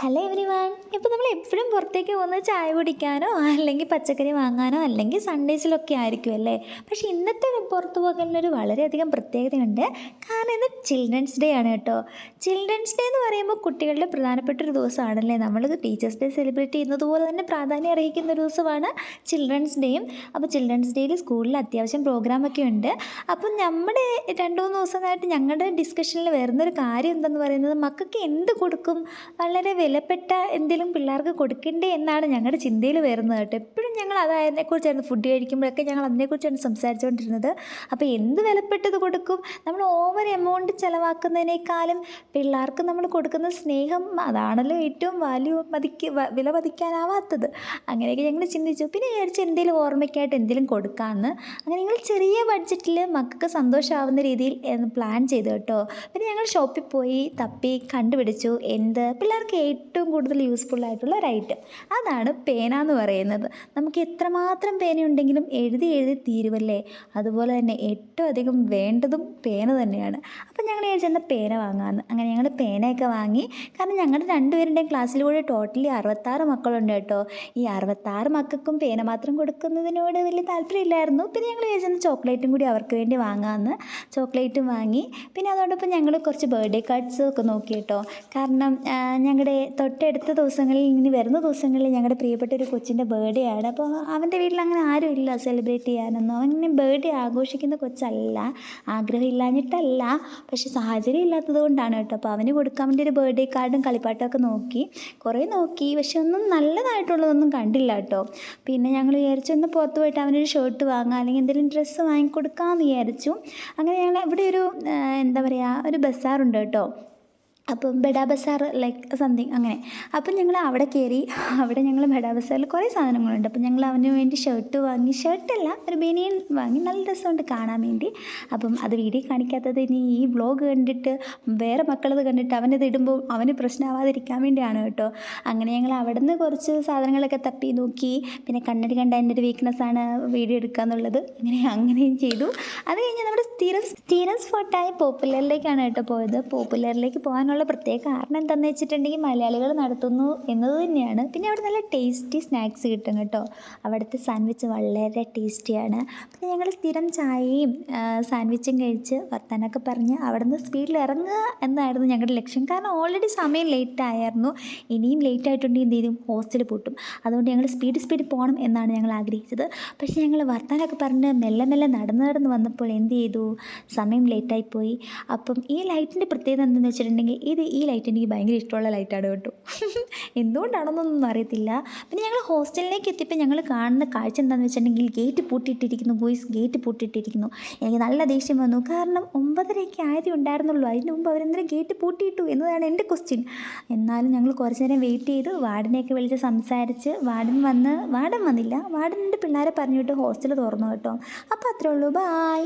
Hello every one. ഇപ്പോൾ നമ്മൾ എപ്പോഴും പുറത്തേക്ക് പോകുന്നത് ചായ കുടിക്കാനോ അല്ലെങ്കിൽ പച്ചക്കറി വാങ്ങാനോ അല്ലെങ്കിൽ സൺഡേസിലൊക്കെ ആയിരിക്കും അല്ലേ. പക്ഷേ ഇന്നത്തെ പുറത്ത് പോകലിനൊരു വളരെയധികം പ്രത്യേകതയുണ്ട്. കാരണം ഇന്ന് ചിൽഡ്രൻസ് ഡേ ആണ് കേട്ടോ. ചിൽഡ്രൻസ് ഡേ എന്ന് പറയുമ്പോൾ കുട്ടികളുടെ പ്രധാനപ്പെട്ട ഒരു ദിവസമാണല്ലേ. നമ്മൾ ടീച്ചേഴ്സ് ഡേ സെലിബ്രേറ്റ് ചെയ്യുന്നത് പോലെ തന്നെ പ്രാധാന്യം അർഹിക്കുന്ന ഒരു ദിവസമാണ് ചിൽഡ്രൻസ് ഡേയും. അപ്പോൾ ചിൽഡ്രൻസ് ഡേയിൽ സ്കൂളിൽ അത്യാവശ്യം പ്രോഗ്രാമൊക്കെ ഉണ്ട്. അപ്പം നമ്മുടെ രണ്ട് മൂന്ന് ദിവസമായിട്ട് ഞങ്ങളുടെ ഡിസ്കഷനിൽ വരുന്നൊരു കാര്യം എന്തെന്ന് പറയുന്നത്, മക്കൾക്ക് എന്ത് കൊടുക്കും, വളരെ വിലപ്പെട്ട എന്തെങ്കിലും പിള്ളേർക്ക് കൊടുക്കണ്ടേ എന്നാണ് ഞങ്ങളുടെ ചിന്തയിൽ വരുന്നത് കേട്ടോ. എപ്പോഴും ഞങ്ങൾ അതിനെക്കുറിച്ചായിരുന്നു, ഫുഡ് കഴിക്കുമ്പോഴൊക്കെ ഞങ്ങൾ അതിനെക്കുറിച്ചാണ് സംസാരിച്ചുകൊണ്ടിരുന്നത്. അപ്പോൾ എന്ത് വിലപ്പെട്ടത് കൊടുക്കും, നമ്മൾ ഓവർ എമൗണ്ട് ചിലവാക്കുന്നതിനേക്കാളും പിള്ളേർക്ക് നമ്മൾ കൊടുക്കുന്ന സ്നേഹം അതാണല്ലോ ഏറ്റവും വില മതിക്കാനാവാത്തത്. അങ്ങനെയൊക്കെ ഞങ്ങൾ ചിന്തിച്ചു. പിന്നെ വിചാരിച്ച് എന്തെങ്കിലും ഓർമ്മയ്ക്കായിട്ട് എന്തെങ്കിലും കൊടുക്കാമെന്ന്. അങ്ങനെ ഞങ്ങൾ ചെറിയ ബഡ്ജറ്റിൽ മക്കൾക്ക് സന്തോഷമാവുന്ന രീതിയിൽ പ്ലാൻ ചെയ്തു കേട്ടോ. പിന്നെ ഞങ്ങൾ ഷോപ്പിൽ പോയി തപ്പി കണ്ടുപിടിച്ചു എന്ത് പിള്ളേർക്ക് ഏറ്റവും കൂടുതൽ യൂസ്ഫുൾ ആയിട്ടുള്ള ഒരു ഐറ്റം. അതാണ് പേന എന്ന് പറയുന്നത്. നമുക്ക് എത്രമാത്രം പേനയുണ്ടെങ്കിലും എഴുതി എഴുതി തീരുവല്ലേ. അതുപോലെ തന്നെ ഏറ്റവും അധികം വേണ്ടതും പേന തന്നെയാണ്. അപ്പം ഞങ്ങൾ വിചാരിച്ചെന്നാൽ പേന വാങ്ങാമെന്ന്. അങ്ങനെ ഞങ്ങൾ പേനയൊക്കെ വാങ്ങി. കാരണം ഞങ്ങളുടെ രണ്ടുപേരുടെയും ക്ലാസ്സിലൂടെ ടോട്ടലി 66 മക്കളുണ്ട് കേട്ടോ. ഈ 66 മക്കൾക്കും പേന മാത്രം കൊടുക്കുന്നതിനോട് വലിയ താല്പര്യമില്ലായിരുന്നു. പിന്നെ ഞങ്ങൾ വിചാരിച്ചെന്നാൽ ചോക്ലേറ്റും കൂടി അവർക്ക് വേണ്ടി വാങ്ങാമെന്ന്. ചോക്ലേറ്റും വാങ്ങി. പിന്നെ അതോടൊപ്പം ഞങ്ങൾ കുറച്ച് ബർത്ത്ഡേ കാർഡ്സ് ഒക്കെ നോക്കി കേട്ടോ. കാരണം ഞങ്ങളുടെ തൊട്ടടുത്ത ദിവസങ്ങളിൽ, ഇനി വരുന്ന ദിവസങ്ങളിൽ ഞങ്ങളുടെ പ്രിയപ്പെട്ട ഒരു കൊച്ചിൻ്റെ ബർത്ത്ഡേ ആണ്. അപ്പോൾ അവൻ്റെ വീട്ടിൽ അങ്ങനെ ആരും ഇല്ല സെലിബ്രേറ്റ് ചെയ്യാനൊന്നും. അവനെ ബർത്ത്ഡേ ആഘോഷിക്കുന്ന കൊച്ചല്ല, ആഗ്രഹമില്ലാഞ്ഞിട്ടല്ല, പക്ഷേ സാഹചര്യം ഇല്ലാത്തത് കൊണ്ടാണ് കേട്ടോ. അപ്പോൾ അവന് കൊടുക്കാൻ വേണ്ടി ഒരു ബർത്ത്ഡേ കാർഡും കളിപ്പാട്ടമൊക്കെ നോക്കി, കുറേ നോക്കി, പക്ഷെ ഒന്നും നല്ലതായിട്ടുള്ളതൊന്നും കണ്ടില്ല കേട്ടോ. പിന്നെ ഞങ്ങൾ വിചാരിച്ചു ഒന്ന് പുറത്ത് പോയിട്ട് അവനൊരു ഷർട്ട് വാങ്ങാം അല്ലെങ്കിൽ എന്തെങ്കിലും ഡ്രസ്സ് വാങ്ങിക്കൊടുക്കാമെന്ന് വിചാരിച്ചു. അങ്ങനെ ഞങ്ങൾ ഇവിടെ ഒരു എന്താ പറയുക, ഒരു ബസാറുണ്ട് കേട്ടോ. അപ്പം ബഡാ ബസാർ ലൈക്ക് സംതിങ് അങ്ങനെ. അപ്പം ഞങ്ങൾ അവിടെ കയറി. അവിടെ ഞങ്ങൾ ബഡാ ബസാറിൽ കുറേ സാധനങ്ങളുണ്ട്. അപ്പം ഞങ്ങൾ അവന് വേണ്ടി ഷർട്ട് വാങ്ങി, ഷർട്ടല്ല ഒരു ബനിയൻ വാങ്ങി. നല്ല രസമുണ്ട് കാണാൻ വേണ്ടി. അപ്പം അത് വീഡിയോ കാണിക്കാത്തത് ഇനി ഈ വ്ലോഗ് കണ്ടിട്ട് വേറെ മക്കളത് കണ്ടിട്ട് അവനത് ഇടുമ്പോൾ അവന് പ്രശ്നമാവാതിരിക്കാൻ വേണ്ടിയാണ് കേട്ടോ. അങ്ങനെ ഞങ്ങൾ അവിടെ നിന്ന് കുറച്ച് സാധനങ്ങളൊക്കെ തപ്പി നോക്കി. പിന്നെ കണ്ണടി കണ്ട എൻ്റെ ഒരു വീക്ക്നെസ്സാണ് വീഡിയോ എടുക്കുക എന്നുള്ളത്. അങ്ങനെയും ചെയ്തു. അത് കഴിഞ്ഞ് നമ്മുടെ സ്ഥിരം സ്പോട്ടായ പോപ്പുലറിലേക്കാണ് കേട്ടോ പോയത്. പോപ്പുലറിലേക്ക് പോകാനുള്ള പ്രത്യേക കാരണം എന്താണെന്ന് വെച്ചിട്ടുണ്ടെങ്കിൽ മലയാളികൾ നടത്തുന്നു എന്നത് തന്നെയാണ്. പിന്നെ അവിടെ നല്ല ടേസ്റ്റി സ്നാക്സ് കിട്ടും കേട്ടോ. അവിടുത്തെ സാൻഡ്വിച്ച് വളരെ ടേസ്റ്റിയാണ്. പിന്നെ ഞങ്ങൾ സ്ഥിരം ചായയും സാൻഡ്വിച്ചും കഴിച്ച് വർത്താനമൊക്കെ പറഞ്ഞ് അവിടെ നിന്ന് സ്പീഡിൽ ഇറങ്ങുക എന്നായിരുന്നു ഞങ്ങളുടെ ലക്ഷ്യം. കാരണം ഓൾറെഡി സമയം ലേറ്റ് ആയിരുന്നു. ഇനിയും ലേറ്റ് ആയിട്ടുണ്ടെങ്കിൽ എന്ത് ചെയ്യും, ഹോസ്റ്റൽ പൂട്ടും. അതുകൊണ്ട് ഞങ്ങൾ സ്പീഡ് പോകണം എന്നാണ് ഞങ്ങൾ ആഗ്രഹിച്ചത്. പക്ഷേ ഞങ്ങൾ വർത്താനമൊക്കെ പറഞ്ഞ് മെല്ലെ നടന്ന് വന്നപ്പോൾ എന്ത് ചെയ്തു, സമയം ലേറ്റായിപ്പോയി. അപ്പം ഈ ലൈറ്റിൻ്റെ പ്രത്യേകത എന്താണെന്ന് വെച്ചിട്ടുണ്ടെങ്കിൽ, ഈ ലൈറ്റ് എനിക്ക് ഭയങ്കര ഇഷ്ടമുള്ള ലൈറ്റാണ് കേട്ടോ. എന്തുകൊണ്ടാണെന്നൊന്നും അറിയത്തില്ല. പിന്നെ ഞങ്ങൾ ഹോസ്റ്റലിലേക്ക് എത്തിയപ്പോൾ ഞങ്ങൾ കാണുന്ന കാഴ്ച എന്താണെന്ന് വെച്ചിട്ടുണ്ടെങ്കിൽ, ഗേറ്റ് പൂട്ടിയിട്ടിരിക്കുന്നു. ഗേറ്റ് പൂട്ടിയിട്ടിരിക്കുന്നു. എനിക്ക് നല്ല ദേഷ്യം വന്നു. കാരണം 9:30 ആയതേ ഉണ്ടായിരുന്നുള്ളൂ. അതിന് മുമ്പ് അവരെന്തിനും ഗേറ്റ് പൂട്ടിയിട്ടു എന്നതാണ് എൻ്റെ ക്വസ്റ്റ്യൻ. എന്നാലും ഞങ്ങൾ കുറച്ച് നേരം വെയിറ്റ് ചെയ്ത് വാർഡനെയൊക്കെ വിളിച്ച് സംസാരിച്ച് വാർഡൻ വന്നില്ല. വാർഡൻ എൻ്റെ പിള്ളേരെ പറഞ്ഞു വിട്ട് ഹോസ്റ്റൽ തുറന്നു കേട്ടോ. അപ്പോൾ അത്രേ ഉള്ളൂ. ബായ്.